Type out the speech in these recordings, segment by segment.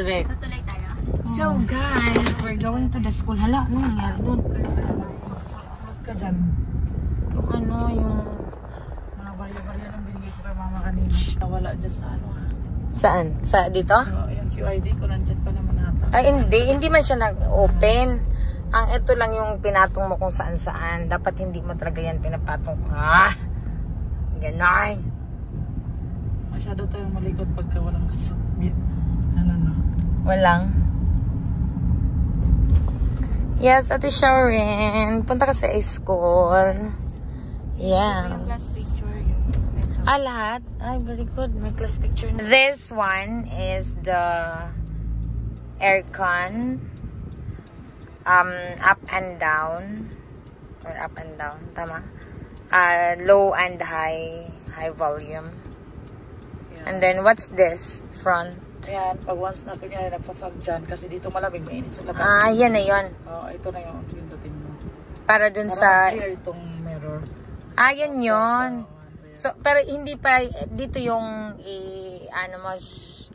Correct. So, tuloy tayo. So guys, we're going to the school. Hala, ano nangyari doon? Huwag ka dyan. Yung ano, yung... Mga barya-barya lang binigay ko kay mama kanina. Nawala dyan sa ano ha. Saan? Sa dito? Yung QID ko nandyan pa naman ata. Ay, hindi man siya nag-open. Ang ito lang yung pinatong mo kung saan-saan. Dapat hindi mo talaga yan pinapatong. Ganon. Masyado tayong malikot pagka walang kasabit. Ano. Walang. Yes, Ate Sharon. Punta ka sa school. Yeah. Yung last picture. Lahat? Ay, very good. May class picture. This one is the aircon. Up and down. Or up and down. Tama? Low and high. High volume. Yeah. And then, what's this? Front. Ayan, pag once na kunyari nagpa-fog dyan, kasi dito malamig, mainit sa labas. Yan na yun. Ito na yung pindutin mo. Para dun sa... clear itong mirror. Yan yun. So, pero hindi pa, dito yung ano mo,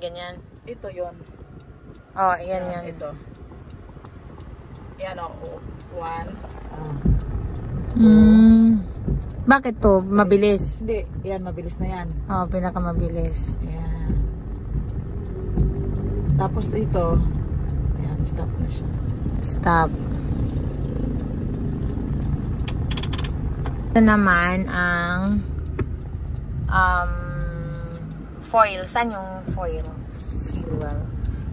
ganyan. Ito yun. Yan yun. Ito. Yan one. Bakit to? Mabilis? Hindi, yan, mabilis na yan. Pinakamabilis. Yan. Tapos dito, ayan, stop na siya. Stop. Ito naman ang foil. Saan yung foil?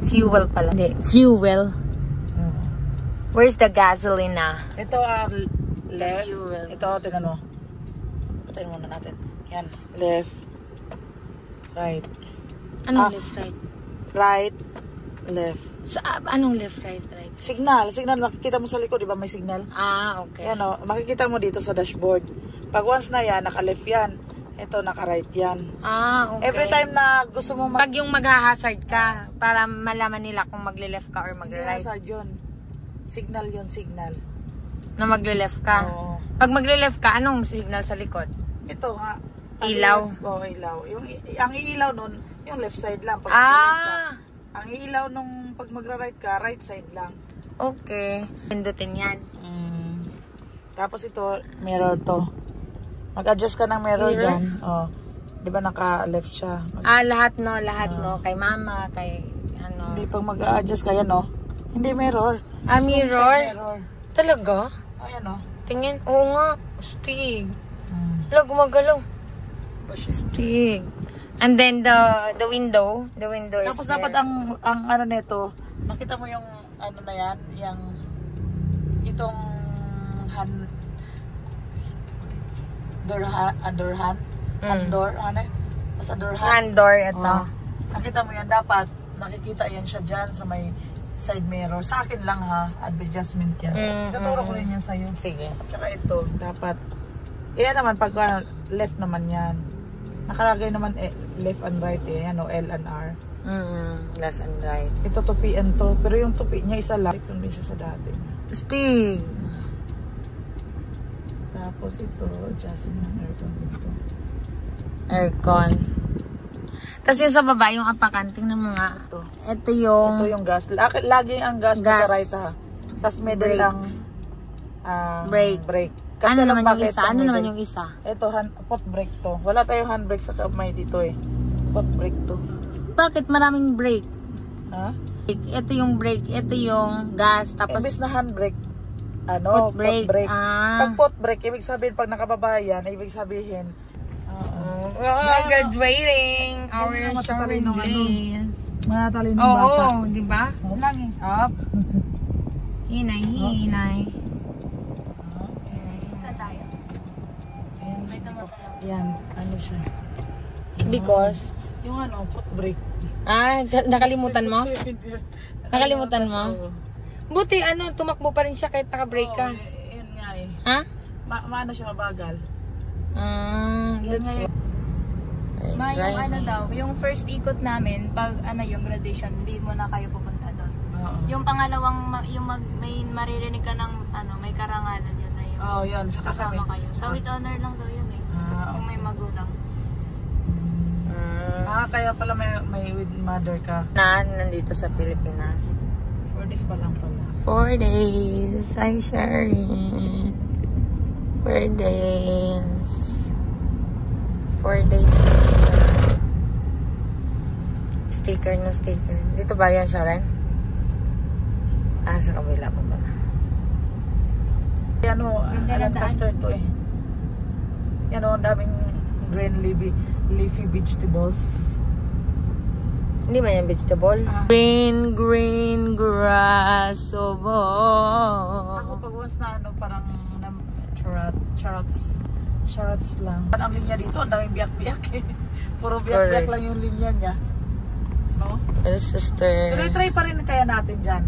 Fuel pala. Hindi, fuel. Where's the gasoline na? Ito left. Fuel. Ito, tinan mo. Patayin muna natin. Yan, left. Right. Anong left, right? Right, left. Anong left, right, right? Signal, makikita mo sa likod, di ba may signal? Okay. Yan makikita mo dito sa dashboard. Pag once na yan, naka-left yan. Ito, naka-right yan. Okay. Every time na gusto mo pag yung mag-hazard ka, para malaman nila kung magle-left ka or magle-right. Hindi hazard yun. Signal yun, signal. Na magle-left ka? Oo. Pag magle-left ka, anong signal sa likod? Ito nga. Ilaw? Ilaw. Ang iilaw nun, yung left side lang. Pag magle-left ka. Ang iilaw nung pag magra-right ka, right side lang. Okay. Pindutin yan. Tapos ito, mirror to. Mag-adjust ka ng mirror dyan. Di ba naka-left siya? Lahat no. Kay mama, kay ano. Hindi, pag mag-adjust ka yan, hindi mirror. Mirror? Mirror. Talaga? Ayan, Tingin. Oo nga. Stig. Wala, gumagalaw. Stig. And then the window. The window is tapos dapat ang ano nito, nakita mo yung ano na yan, yung itong hand door ito. Nakita mo yan, dapat nakikita yan siya dyan sa may side mirror. Sa akin lang ha, adjustment yan. Tuturo ko rin yan sa'yo. Sige. Tsaka ito, dapat yan naman, pag left naman yan. Nakalagay naman left and right L and R. Left and right. Ito tupian to. Pero yung tupi niya isa lang. Ito din siya sa dati. Stig. Tapos ito, adjustment ng aircon dito. Aircon. Tapos yung sa baba, yung apakanting ng mga... Ito yung gas. Lagi ang gas sa right ha. Tapos middle lang brake. Kasi ano naman yung isa? Ano naman yung isa? Ito, foot brake to. Wala tayong handbrake sa kamay dito Foot brake to. Bakit maraming brake? Ha? Ito yung brake, ito yung gas, tapos... Imbis na handbrake, foot brake. Pag foot brake, ibig sabihin, pag nakababa yan, ibig sabihin... graduating our showering days. Matalinong bata. Oo, di ba? Lagi. Up. Hinay. Yan, ano siya? Because? Yung foot brake. Nakalimutan mo? Nakalimutan mo? Buti, tumakbo pa rin siya kahit naka-brake ka. Yun nga Ha? Maano siya, mabagal. That's it. Yung first ikot namin, pag yung graduation, hindi mo na kayo pupunta doon. Yung pangalawang, may maririnig ka ng, may karangalan yun na yun. Yun, sa kasama kayo. Sa with honor lang daw yun yung may magulang. Kaya pala may with mother ka. Nandito sa Pilipinas. 4 days pa lang pala. 4 days. Hi, Sherry. 4 days. 4 days, sister. Sticker na sticker. Dito ba yan, Sharon? Sa kabila pa ba? Lancaster to eh. Yan ang daming green leafy vegetables. Hindi ba yan vegetable? Green grass. Ako pag once na parang charrots lang. Ang linya dito, ang daming biyak-biyak eh. Puro biyak-biyak lang yung linya niya. No? Pero sister. Pero try pa rin kaya natin dyan.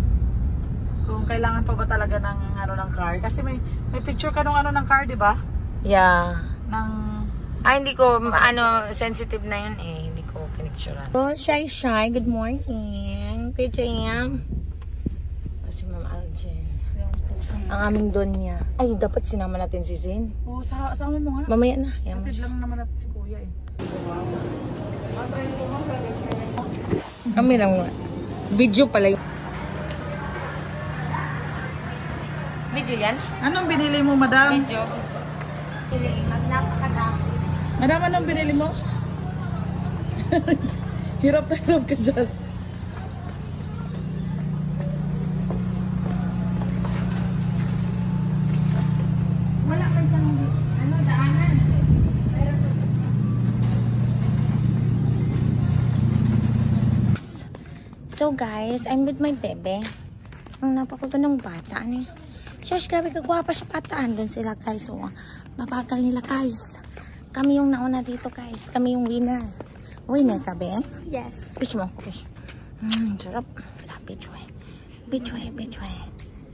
Kung kailangan pa ba talaga ng ng car. Kasi may picture ka ng ng car, di ba? Yeah. Ng... Hindi ko, sensitive na yun eh. Hindi ko pinicturean. Oh, Shy. Good morning. Kuya Jam. Si Ma'am Aljen. Ang aming donya. Ay, dapat sinama natin si Zin. Oo, sama mo nga. Mamaya na. Hatid lang naman natin si Kuya eh. Kami lang nga. Video pala yun. Video yan? Anong binili mo, madam? Video. Napakadami. Madam, anong binili mo? Hirap na hirap ka dyan. Wala man siyang daanan. So guys, I'm with my bebe. Ang napakagandang bata ni. Shush, grabe kagwapa siya pataan. Doon sila guys. So, mapagal nila guys. Kami yung nauna dito guys. Kami yung winner. Winner ka ba? Yes. Pitch mo. Pitch. Sarap. Pitch way.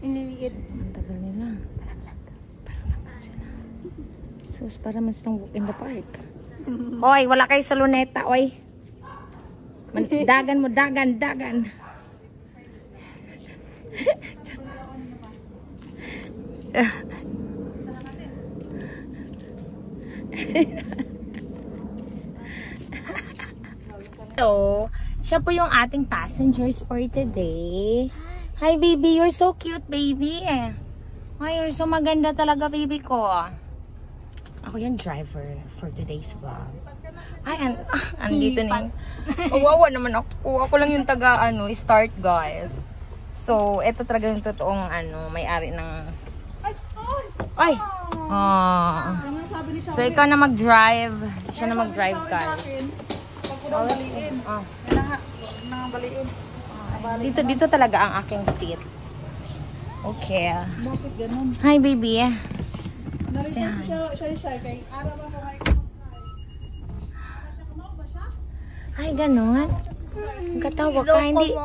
Iniliit. Ang tagal nila. Parang lang sila. Sus, para mas lang walk in the park. Hoy, wala kayo sa luneta, oy. Dagan mo, dagan. So, siya po yung ating passengers for today. Hi, baby. You're so cute, baby. Hi, you're so maganda talaga, baby ko. Ako yung driver for today's vlog. Ay, andito na yung... Wawa naman ako. Ako lang yung taga, start, guys. So, ito talaga yung totoong, may-ari ng... Ay! So, ikaw na mag-drive. Siya na mag-drive, guys. Dito talaga ang aking seat. Okay. Bakit ganun? Hi, baby. Nalito siya kay araw mo kay Ay, ganun. Katawa ka, hindi.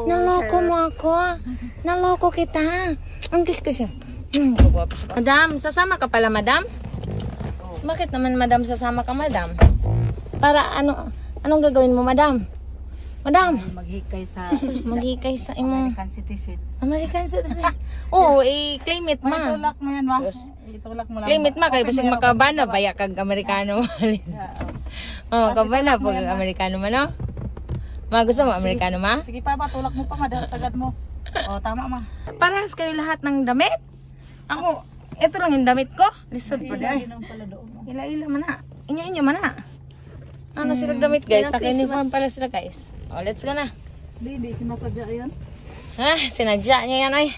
Naloko mo ako. Naloko kita. Ang kiss siya. Madam, sasama ka pala, madam? Bakit naman, madam, sasama ka, madam? Para, anong gagawin mo, madam? Madam? Maghikay sa imong American citizen. American citizen. Oo, i-claim it, ma. Itulak mo yan, ma. Itulak mo lang. Claim it, ma. Kaya basig makabana, baya kag Amerikano. Kabana pag Amerikano man, no? Ma, gusto mo Amerikano, ma? Sige pa, tulak mo pa, ma. Sagad mo. Tama, ma. Parehas kayo lahat ng damit? Ako, ito lang yung damit ko. Lisod po dahil. Ila-ila man na. Inyo man na. Ano silang damit, guys? Naka-uniform pala sila, guys. Let's go na. Hindi, sinasadya yan. Sinadya niya yan, ay.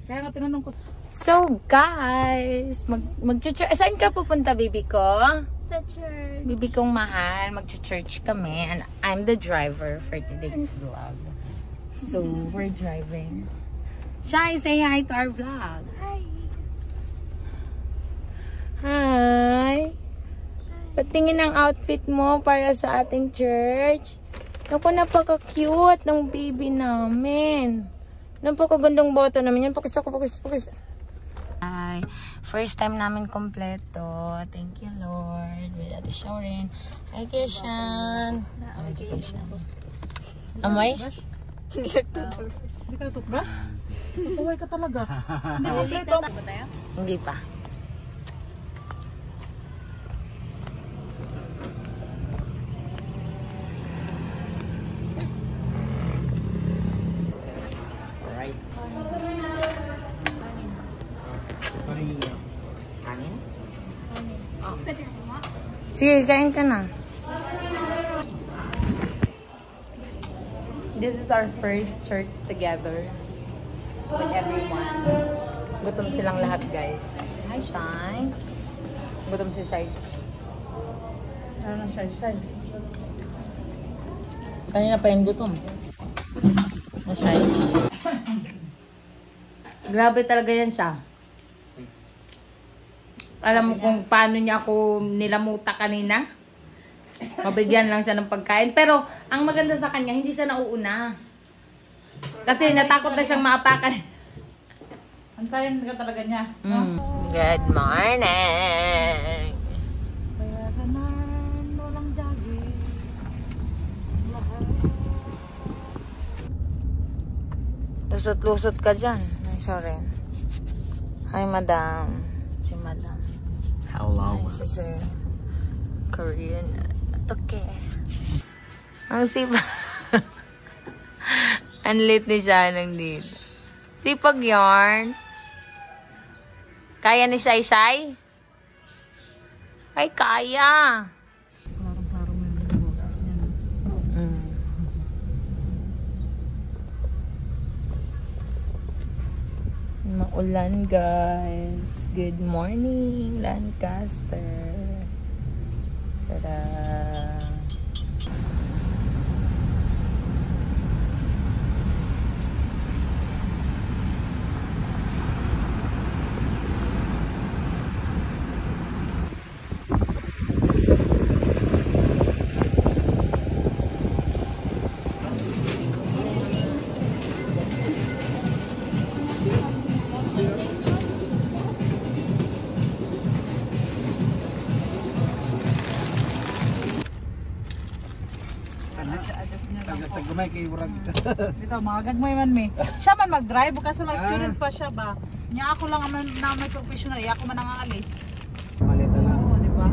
Kaya nga tinanong ko. So, guys, mag-church. Saan ka pupunta, baby ko? Sa church. Baby kong mahal, mag-church kami. And I'm the driver for today's vlog. So, we're driving. Shai, say hi to our vlog. Hi. Hi. Patingin ang outfit mo para sa ating church. Naku, napaka-cute ng baby namin. Napakagandang boto namin yan. Pakis. Ay, first time namin kompleto. Thank you, Lord. With Ate Sharon. Hi, Kirshan. Ay, Kirshan. Amoy? Hindi ka toothbrush? Kasaway ka talaga. Hindi kompleto. Hindi pa. Sige, kain ka na. This is our first church together with everyone. Gutom silang lahat, guys. Hi, Shai. Gutom si Shai. Ano na Shai? Kanina pa yung gutom. Na Shai. Grabe talaga yan siya. Alam mo kung paano niya ako nilamuta kanina? Mabigyan lang siya ng pagkain. Pero, ang maganda sa kanya, hindi siya nauuna. Kasi natakot na siyang maapakan. Antayin ka talaga niya. Good morning! Lusot-lusot ka dyan. Sorry. Hi, madam. Si madam. Hello. Hi, si sir. Korean. Okay. Ang sipag. Ang late ni siya nang dito. Sipag yarn. Kaya ni Shai Shai? Ay, kaya. Parang may mga boses niya. Maulan, guys. Good morning, Lancaster. Tada! Tagumay kay Urag. Dito, mga gagmay man mi. Siya man mag-drive, kaso lang student pa siya ba? Niya ako lang na may professional, ako man nangangalis. Malita lang. Oo, di ba?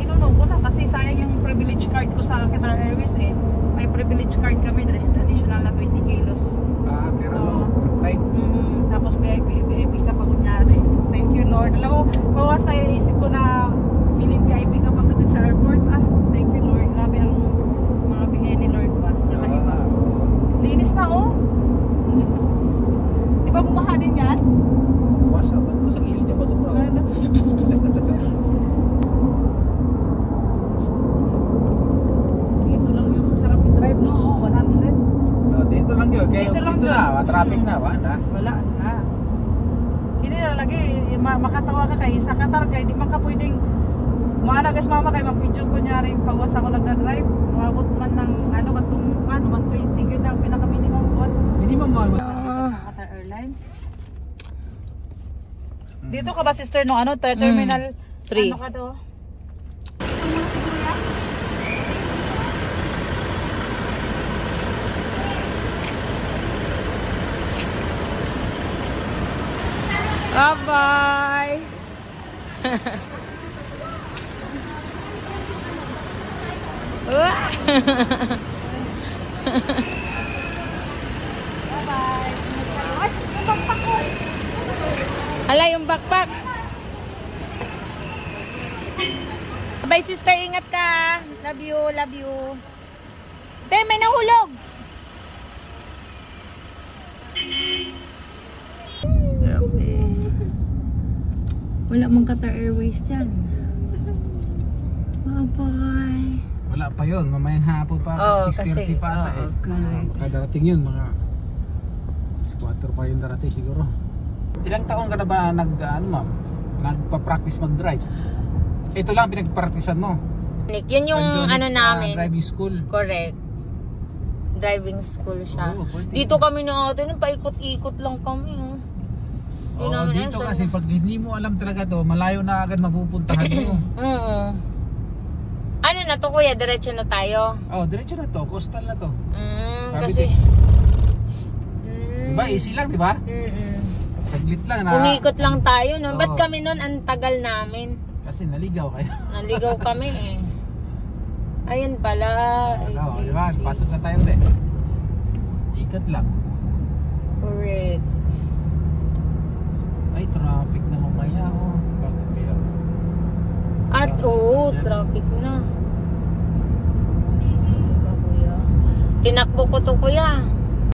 Inunong ko na kasi sayang yung privilege card ko sa Qatar Airways eh. May privilege card kami, additional na 20 kilos. Pero flight. Tapos VIP ka pa kunyari. Thank you Lord. Alam mo, bawas na iisip ko na feeling VIP ka pagdating sa airport. Thank you Lord. Grabe ang mga bigay ni Lord ba? Nakaiba. Linis na oh. Di ba bumaha din yan? Buwas ako sa gilid niya pa sobra. Dito lang yung sarap i-drive no? 100. Dito lang yun. Kaya Dito lang dito yun. na. Traffic na. Wala. Wala na. Kini na lagi makatawa ka kay sa Qatar kay di man ka pwedeng maanagas mama kay mag-video ko nyari pagwas ako nagda-drive. Umabot man ng ano katong 120 gyud ang pinaka-minimum bot. Minimum mo. Qatar Airlines. Dito ka ba sister no ano terminal 3. Ano ka do? Bye-bye! Hala, yung backpack. Bye, sister. Ingat ka. Love you, love you. Te, may nahulog. Grabe. Wala mang Qatar Airways dyan. Bye-bye. Wala pa yun. Mamayang hapon pa. 6:30 pa ata eh. Correct. Baka darating yun. Mga 4 pa yung darating siguro. Ilang taon ka na ba nagpa-practice mag-drive? Ito lang pinag-practicean mo. Yun yung Panjonic, ano namin. driving school. Correct. Driving school siya. Oo, pwede. Dito kami na ito, paikot-ikot lang kami. Oh. Yun naman, Dito kasi pag hindi mo alam talaga to, malayo na agad mapupuntahan mo. Oo. Ano na to kuya? Diretso na tayo? Diretso na to. Coastal na to. Kasi... Diba? Easy lang, diba? Saglit lang na. Umikot lang tayo, no? Oo. Ba't kami nun ang tagal namin? Kasi naligaw kayo. Naligaw kami eh. Ayun pala. Diba? Pasok na tayo ulit. Ikot lang. Correct. Ay, traffic na mamaya. Bakit kaya? At Oo, traffic na. Diba, kuya? Tinakbo ko to, kuya.